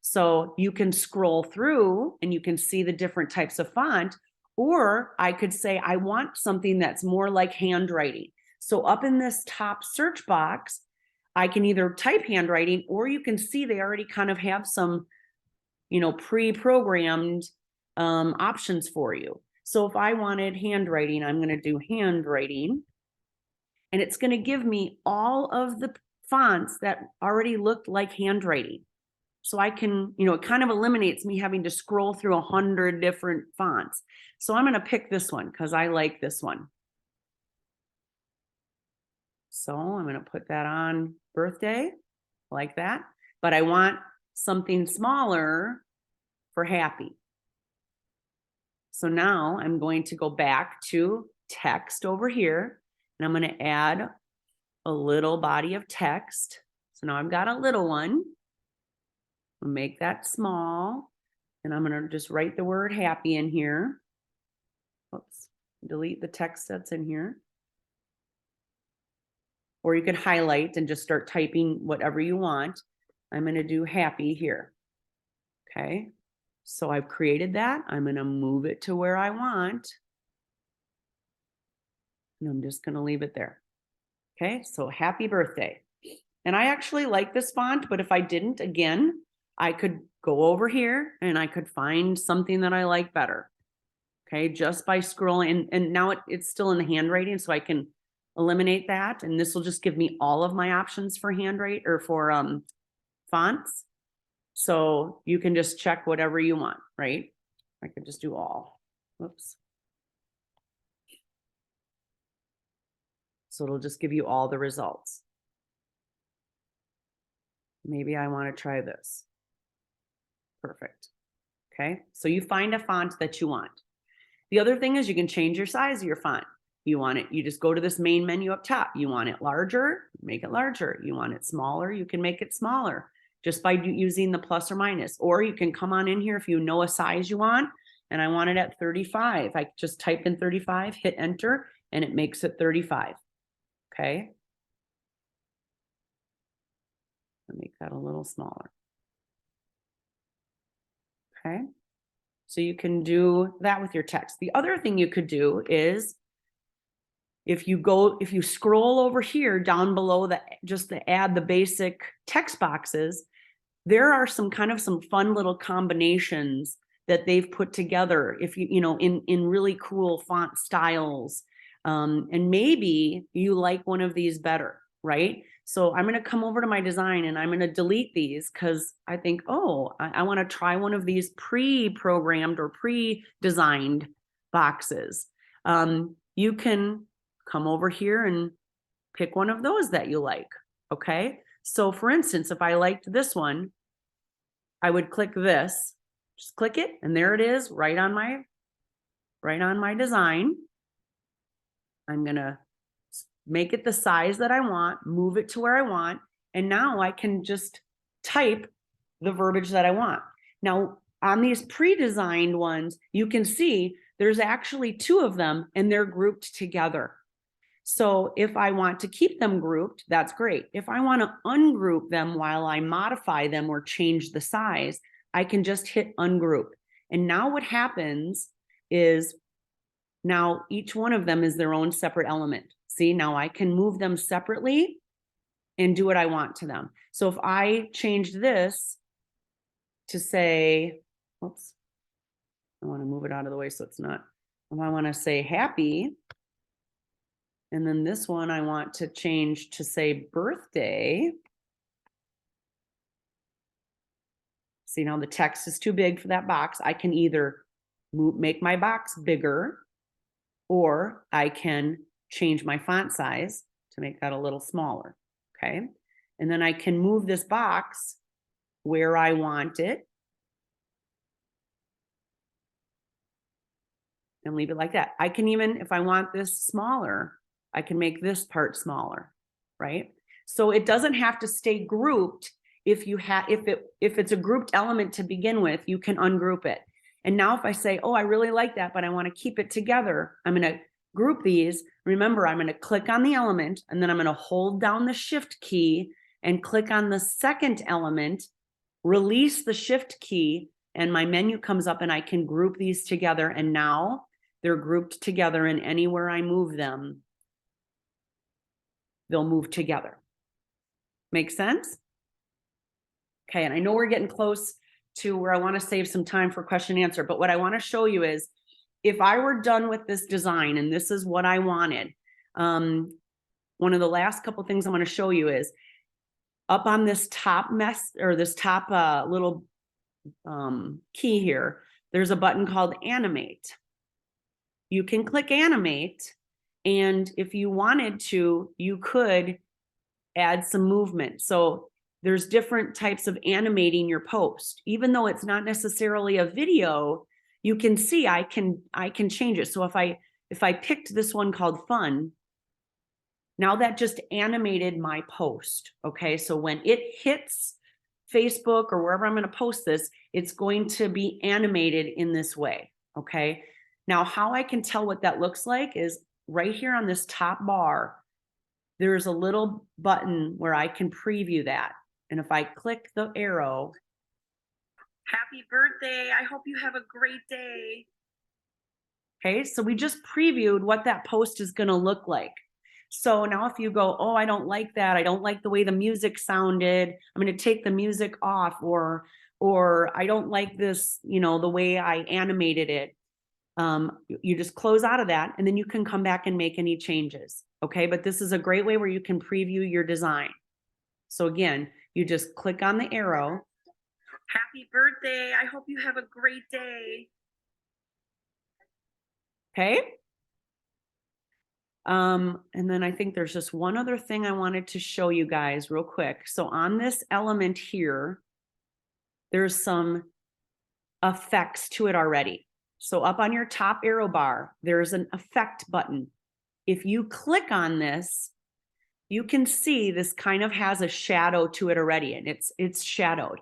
So you can scroll through and you can see the different types of font, or I could say, I want something that's more like handwriting. So up in this top search box, I can either type handwriting, or you can see they already kind of have some, you know, pre-programmed options for you. So if I wanted handwriting, I'm going to do handwriting, and it's going to give me all of the fonts that already looked like handwriting. So I can, you know, it kind of eliminates me having to scroll through 100 different fonts. So I'm going to pick this one because I like this one. So I'm going to put that on birthday like that, but I want something smaller for happy. So now I'm going to go back to text over here, and I'm going to add a little body of text. So now I've got a little one. I'll make that small, and I'm going to just write the word happy in here. Oops, delete the text that's in here. Or you could highlight and just start typing whatever you want. I'm going to do happy here. Okay. So I've created that. I'm going to move it to where I want. And I'm just going to leave it there. Okay. So happy birthday. And I actually like this font, but if I didn't, again, I could go over here and I could find something that I like better. Okay. Just by scrolling, and now it's still in the handwriting, so I can eliminate that. And this will just give me all of my options for handwrite or for fonts. So you can just check whatever you want, right? I could just do all. Whoops. So it'll just give you all the results. Maybe I want to try this. Perfect. Okay. So you find a font that you want. The other thing is you can change your size of your font. You want it, you just go to this main menu up top. You want it larger, make it larger. You want it smaller, you can make it smaller just by using the plus or minus. Or you can come on in here if you know a size you want, and I want it at 35. I just type in 35, hit enter, and it makes it 35. Okay. I'll make that a little smaller. Okay. So you can do that with your text. The other thing you could do is if you scroll over here down below just to add the basic text boxes, there are some fun little combinations that they've put together if you know, in really cool font styles. And maybe you like one of these better, right? So I'm going to come over to my design and I'm going to delete these because I think, oh, I want to try one of these pre-programmed or pre-designed boxes. You can come over here and pick one of those that you like. Okay. So for instance, if I liked this one, I would click this, just click it, and there it is right on my design. I'm going to make it the size that I want, move it to where I want, and now I can just type the verbiage that I want. Now, on these pre-designed ones, you can see there's actually 2 of them and they're grouped together. So if I want to keep them grouped, that's great. If I want to ungroup them while I modify them or change the size, I can just hit ungroup. And now what happens is now each one of them is their own separate element. See, now I can move them separately and do what I want to them. So if I change this to say, oops, I want to move it out of the way so it's not, I want to say happy. And then this one I want to change to say birthday. See, now the text is too big for that box. I can either make my box bigger, or I can change my font size to make that a little smaller. Okay. And then I can move this box where I want it and leave it like that. I can even, if I want this smaller, I can make this part smaller, right? So it doesn't have to stay grouped. If it's a grouped element to begin with, you can ungroup it. And now if I say, oh, I really like that, but I want to keep it together, I'm going to group these. Remember, I'm going to click on the element, and then I'm going to hold down the shift key and click on the second element, release the shift key, and my menu comes up and I can group these together. And now they're grouped together, and anywhere I move them, they'll move together. Make sense? Okay, and I know we're getting close to where I want to save some time for question and answer, but what I want to show you is if I were done with this design and this is what I wanted, one of the last couple things I'm going to show you is up on this top this top little key here, there's a button called animate. You can click animate, and if you wanted to, you could add some movement. So there's different types of animating your post. Even though it's not necessarily a video, you can see I can change it. So if I picked this one called fun, now that just animated my post. Okay, so when it hits Facebook or wherever I'm going to post this, it's going to be animated in this way. Okay, now how I can tell what that looks like is right here on this top bar, there's a little button where I can preview that. And if I click the arrow, happy birthday, I hope you have a great day. Okay, so we just previewed what that post is going to look like. So now if you go, oh, I don't like that, I don't like the way the music sounded, I'm going to take the music off, or I don't like this, you know, the way I animated it. You just close out of that, and then you can come back and make any changes. Okay, but this is a great way where you can preview your design. So again, you just click on the arrow. Happy birthday, I hope you have a great day. Okay. And then I think there's just one other thing I wanted to show you guys real quick. So on this element here, there's some effects to it already. So up on your top arrow bar, there's an effect button. If you click on this, you can see this kind of has a shadow to it already, and it's shadowed.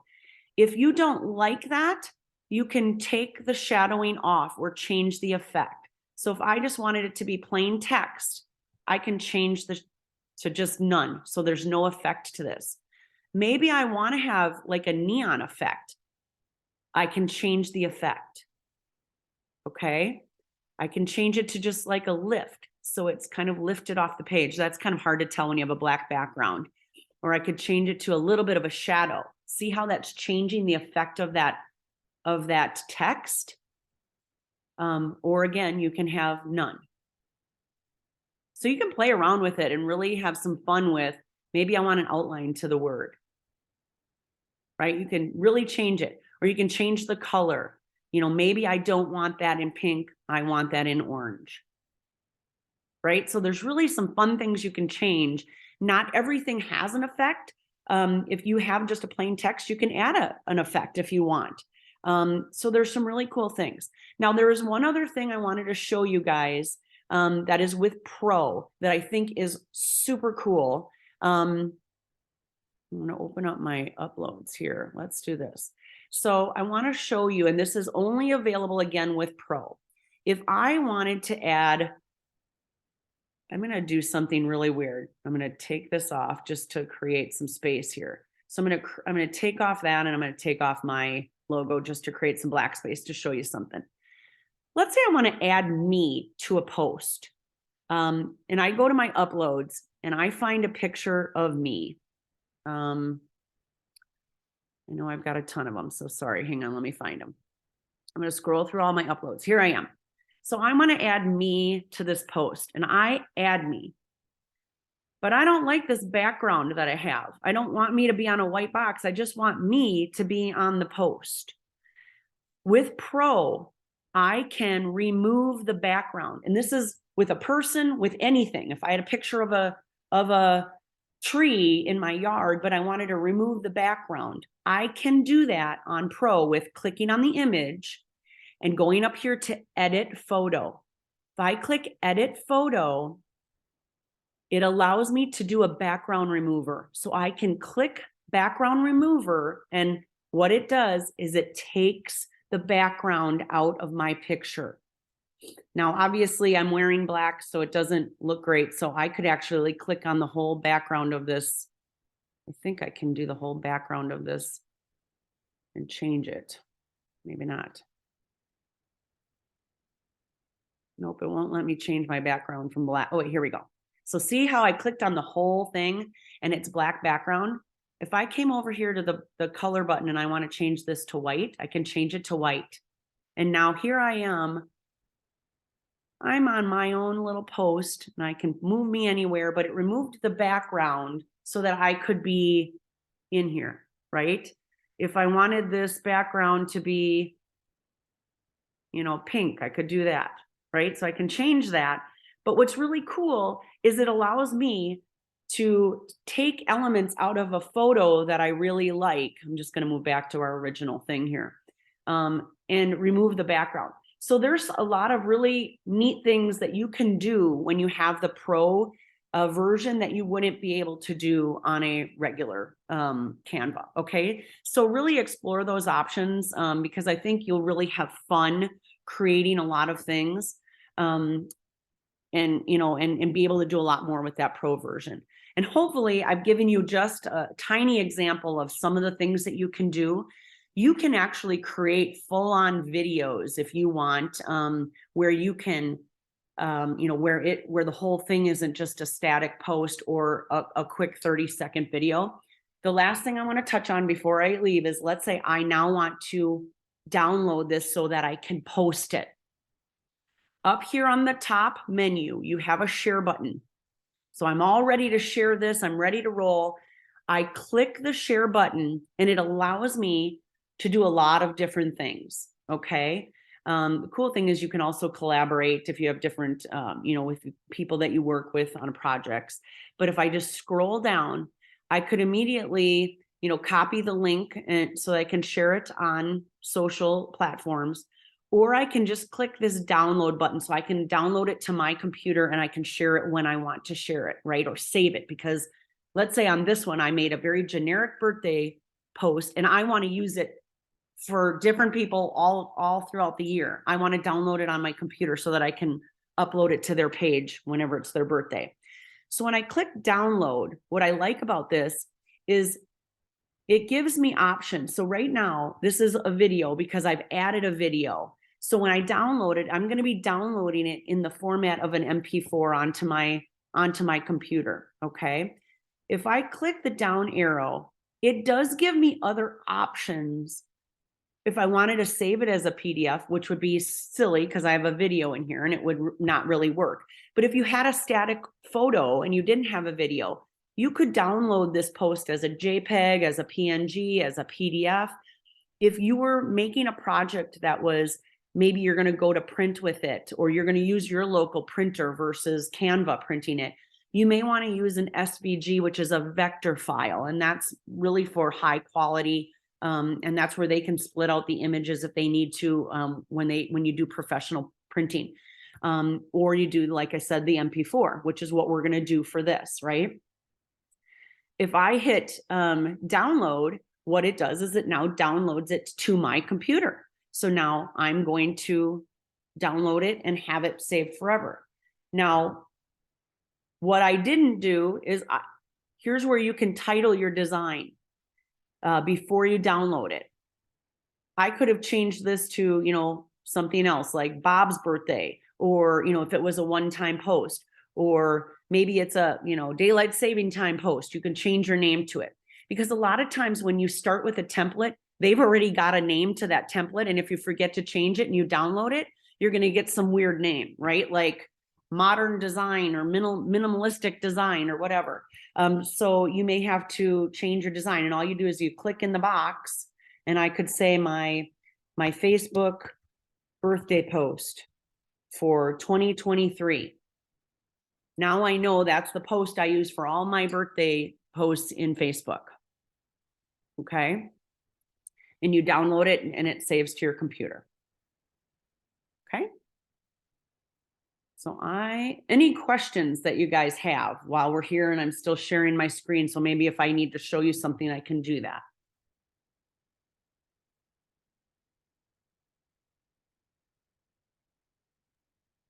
If you don't like that, you can take the shadowing off or change the effect. So if I just wanted it to be plain text, I can change to just none. So there's no effect to this. Maybe I want to have like a neon effect. I can change the effect. Okay. I can change it to just like a lift. So it's kind of lifted off the page. That's kind of hard to tell when you have a black background. Or I could change it to a little bit of a shadow. See how that's changing the effect of that text? Or again, you can have none. So you can play around with it and really have some fun with, maybe I want an outline to the word, right? You can really change it, or you can change the color. You know, maybe I don't want that in pink, I want that in orange, right? So there's really some fun things you can change. Not everything has an effect. If you have just a plain text, you can add an effect if you want. So there's some really cool things. Now, there is one other thing I wanted to show you guys that is with Pro that I think is super cool. I'm going to open up my uploads here. Let's do this. So I want to show you, and this is only available again with Pro. If I wanted to add, I'm going to do something really weird. I'm going to take this off just to create some space here. So I'm going to take off that, and I'm going to take off my logo just to create some black space to show you something. Let's say I want to add me to a post. And I go to my uploads and I find a picture of me. I know I've got a ton of them, so sorry. Hang on, let me find them. I'm going to scroll through all my uploads. Here I am. So I want to add me to this post, and I add me. But I don't like this background that I have. I don't want me to be on a white box. I just want me to be on the post. With Pro, I can remove the background. And this is with a person, with anything. If I had a picture of a tree in my yard, but I wanted to remove the background, I can do that on Pro with clicking on the image and going up here to edit photo. If I click edit photo, it allows me to do a background remover. So I can click background remover, and what it does is it takes the background out of my picture. Now, obviously I'm wearing black, so it doesn't look great. So I could actually click on the whole background of this. I think I can do the whole background of this and change it. Maybe not. Nope, it won't let me change my background from black. Oh, wait, here we go. So see how I clicked on the whole thing and it's black background? If I came over here to the color button and I want to change this to white, I can change it to white. And now here I am. I'm on my own little post and I can move me anywhere, but it removed the background so that I could be in here, right? If I wanted this background to be, pink, I could do that, right? So I can change that. But what's really cool is it allows me to take elements out of a photo that I really like. I'm just going to move back to our original thing here, and remove the background. So there's a lot of really neat things that you can do when you have the pro version that you wouldn't be able to do on a regular Canva. Okay, so really explore those options because I think you'll really have fun creating a lot of things, and be able to do a lot more with that pro version. And hopefully I've given you just a tiny example of some of the things that you can do. You can actually create full-on videos if you want, where you can, where the whole thing isn't just a static post or a quick 30-second video. The last thing I want to touch on before I leave is, let's say I now want to download this so that I can post it. Up here on the top menu, you have a share button. So I'm all ready to share this. I'm ready to roll. I click the share button and it allows me to do a lot of different things. Okay. The cool thing is you can also collaborate if you have different, with people that you work with on projects. But if I just scroll down, I could immediately, copy the link and so I can share it on social platforms, or I can just click this download button so I can download it to my computer and I can share it when I want to share it, right? Or save it, because let's say on this one, I made a very generic birthday post and I want to use it for different people all throughout the year. I want to download it on my computer so that I can upload it to their page whenever it's their birthday. So when I click download, what I like about this is it gives me options. So right now, this is a video because I've added a video. So when I download it, I'm going to be downloading it in the format of an MP4 onto my computer. Okay. If I click the down arrow, it does give me other options. If I wanted to save it as a PDF, which would be silly because I have a video in here and it would not really work. But if you had a static photo and you didn't have a video, you could download this post as a JPEG, as a PNG, as a PDF. If you were making a project that was, maybe you're going to go to print with it, or you're going to use your local printer versus Canva printing it, you may want to use an SVG, which is a vector file. And that's really for high quality. And that's where they can split out the images if they need to, when you do professional printing, or you do, like I said, the MP4, which is what we're going to do for this, right? If I hit download, what it does is it now downloads it to my computer. So now I'm going to download it and have it saved forever. Now, what I didn't do is, here's where you can title your design before you download it. I could have changed this to, something else like Bob's birthday, or, if it was a one-time post, or maybe it's a, daylight saving time post, you can change your name to it. Because a lot of times when you start with a template, they've already got a name to that template. And if you forget to change it and you download it, you're going to get some weird name, right? Like modern design or minimalistic design or whatever. So you may have to change your design, and all you do is you click in the box, and I could say my Facebook birthday post for 2023. Now I know that's the post I use for all my birthday posts in Facebook. Okay. And you download it and it saves to your computer. Okay. So any questions that you guys have while we're here, and I'm still sharing my screen. So maybe if I need to show you something, I can do that.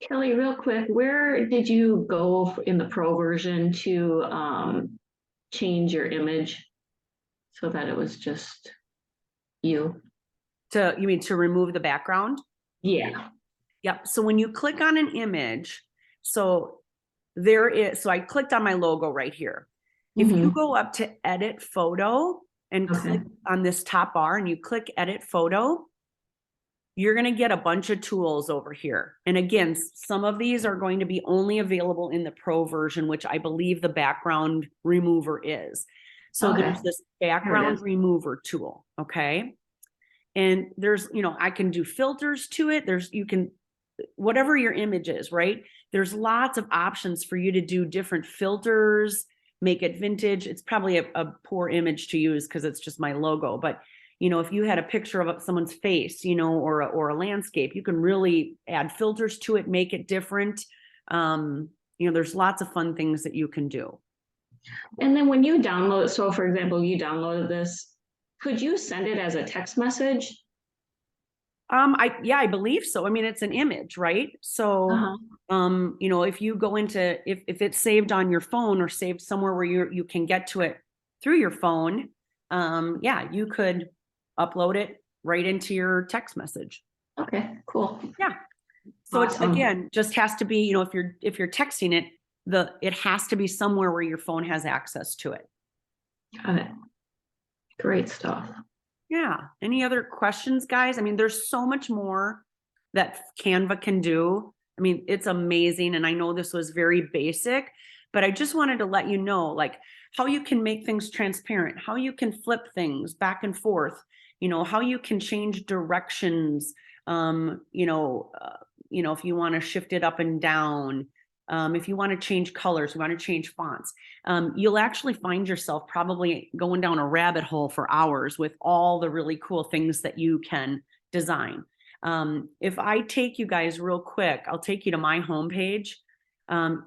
Kelly, real quick, where did you go in the pro version to change your image so that it was just you? You mean to remove the background? Yeah. Yep. So when you click on an image, so there is, so I clicked on my logo right here. If you go up to edit photo and click on this top bar and you click edit photo, you're going to get a bunch of tools over here. And again, some of these are going to be only available in the pro version, which I believe the background remover is. So there's this background remover tool. Okay. And there's, you know, I can do filters to it. You can, whatever your image is, right? There's lots of options for you to do different filters, make it vintage. It's probably a poor image to use because it's just my logo, but you know, if you had a picture of someone's face, you know, or a landscape, you can really add filters to it, make it different. You know, there's lots of fun things that you can do. And then when you download, so for example, you downloaded this, could you send it as a text message? I believe so. I mean, it's an image, right? So, you know, if you go into, if it's saved on your phone or saved somewhere where you can get to it through your phone, yeah, you could upload it right into your text message. Okay, cool. Yeah. So it's, again, just has to be, you know, if you're texting it, it has to be somewhere where your phone has access to it. Got it. Great stuff. Yeah. Any other questions, guys? I mean, there's so much more that Canva can do. I mean, it's amazing. And I know this was very basic, but I just wanted to let you know, like, how you can make things transparent, how you can flip things back and forth, you know, how you can change directions, you know, if you want to shift it up and down, if you want to change colors, you want to change fonts, you'll actually find yourself probably going down a rabbit hole for hours with all the really cool things that you can design. If I take you guys real quick, I'll take you to my homepage.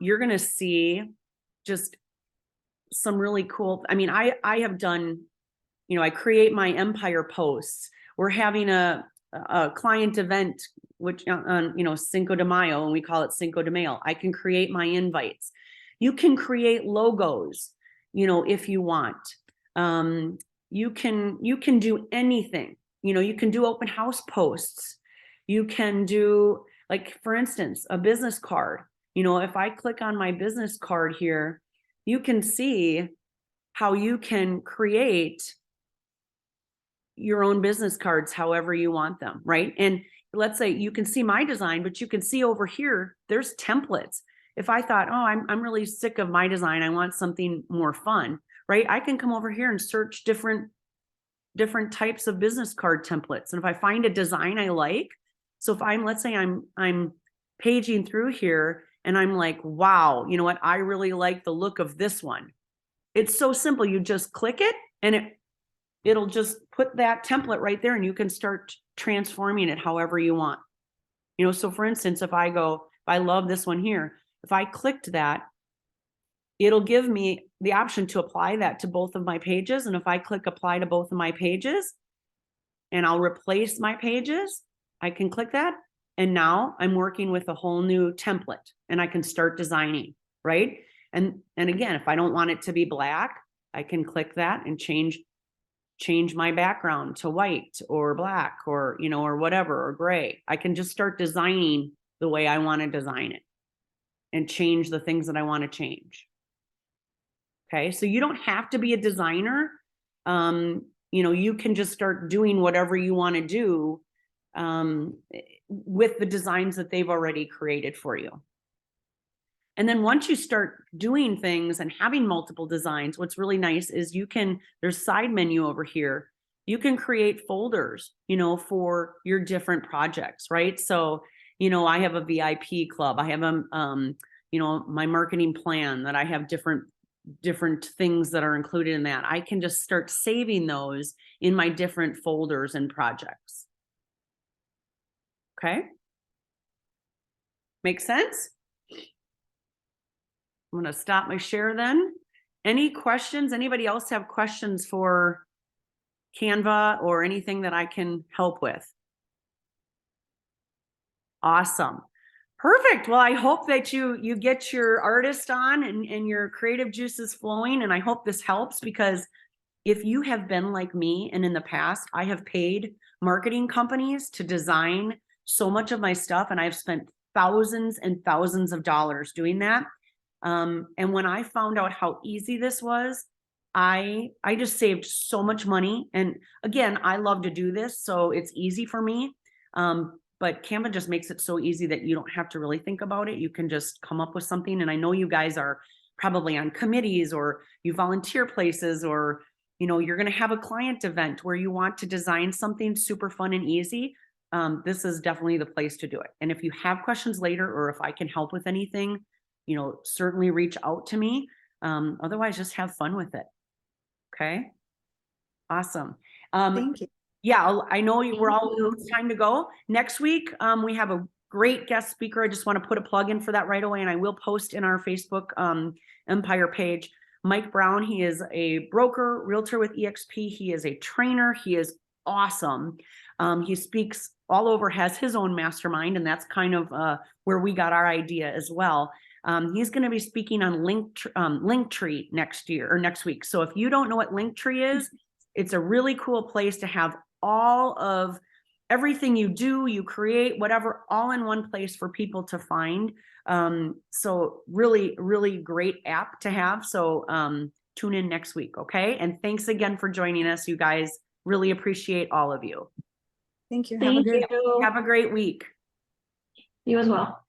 You're going to see just some really cool, I mean, I have done, you know, I create my empire posts. We're having a client event, which on, you know, Cinco de Mayo, and we call it Cinco de Mayo. I can create my invites. You can create logos, you know, if you want. You can do anything. You know, you can do open house posts. You can do, like, for instance, a business card. You know, if I click on my business card here, you can see how you can create your own business cards however you want them, right? And let's say you can see my design, but you can see over here, there's templates. If I thought, oh, I'm really sick of my design, I want something more fun, right? I can come over here and search different types of business card templates. And if I find a design I like, so if let's say I'm paging through here and I'm like, wow, you know what? I really like the look of this one. It's so simple. You just click it and it'll just put that template right there and you can start transforming it however you want. You know, so for instance, if I love this one here, if I clicked that, it'll give me the option to apply that to both of my pages. And if I click apply to both of my pages and I'll replace my pages, I can click that. And now I'm working with a whole new template and I can start designing, right? And again, if I don't want it to be black, I can click that and change my background to white or black or, you know, or whatever, or gray. I can just start designing the way I want to design it and change the things that I want to change. Okay. So you don't have to be a designer. You know, you can just start doing whatever you want to do with the designs that they've already created for you. And then once you start doing things and having multiple designs, what's really nice is there's side menu over here. You can create folders, you know, for your different projects, right? So, you know, I have a VIP club. I have you know, my marketing plan that I have different things that are included in that. I can just start saving those in my different folders and projects. Okay. Make sense? I'm going to stop my share then. Any questions? Anybody else have questions for Canva or anything that I can help with? Awesome. Perfect. Well, I hope that you get your artist on and your creative juices flowing. And I hope this helps, because if you have been like me and in the past, I have paid marketing companies to design so much of my stuff and I've spent thousands and thousands of dollars doing that. And when I found out how easy this was, I just saved so much money. And again, I love to do this, so it's easy for me. But Canva just makes it so easy that you don't have to really think about it. You can just come up with something. And I know you guys are probably on committees, or you volunteer places, or, you know, you're going to have a client event where you want to design something super fun and easy. This is definitely the place to do it. And if you have questions later, or if I can help with anything, you know, certainly reach out to me. Otherwise, just have fun with it. Okay. Awesome. Thank you. Yeah, I know we're all, you. it's time to go. Next week, we have a great guest speaker. I just want to put a plug in for that right away. And I will post in our Facebook Empire page. Mike Brown, he is a broker, realtor with EXP. He is a trainer. He is awesome. He speaks all over, has his own mastermind, and that's kind of where we got our idea as well. He's going to be speaking on Linktree next week. So if you don't know what Linktree is, it's a really cool place to have all of everything you do, you create, whatever, all in one place for people to find. So really, really great app to have. So tune in next week. Okay. And thanks again for joining us. You guys, really appreciate all of you. Thank you. Thank you. Have a great week. You as well.